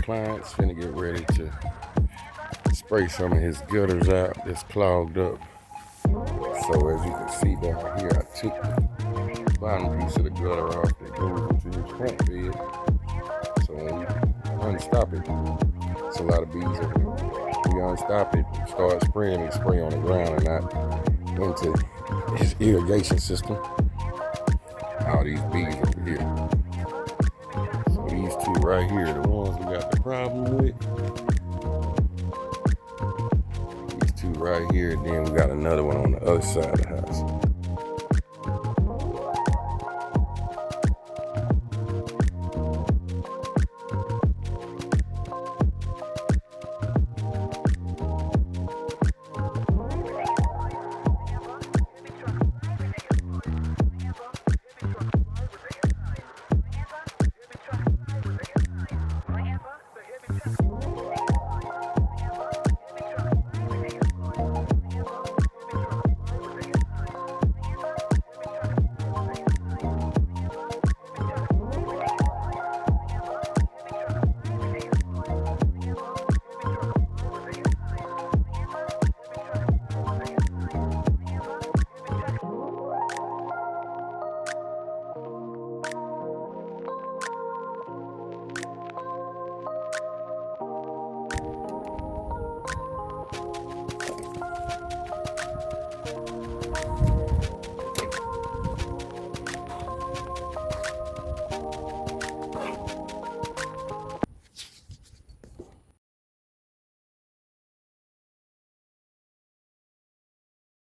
appliance, finna get ready to spray some of his gutters out that's clogged up. So as you can see down here, I took the bottom piece of the gutter off that goes into his front bed. So when you unstop it, it's a lot of bees over there. When you unstop it, start spraying and spray on the ground and not into his irrigation system. All these bees over here. So these two right here, the ones we got the problem with. These two right here, then we got another one on the other side of the house.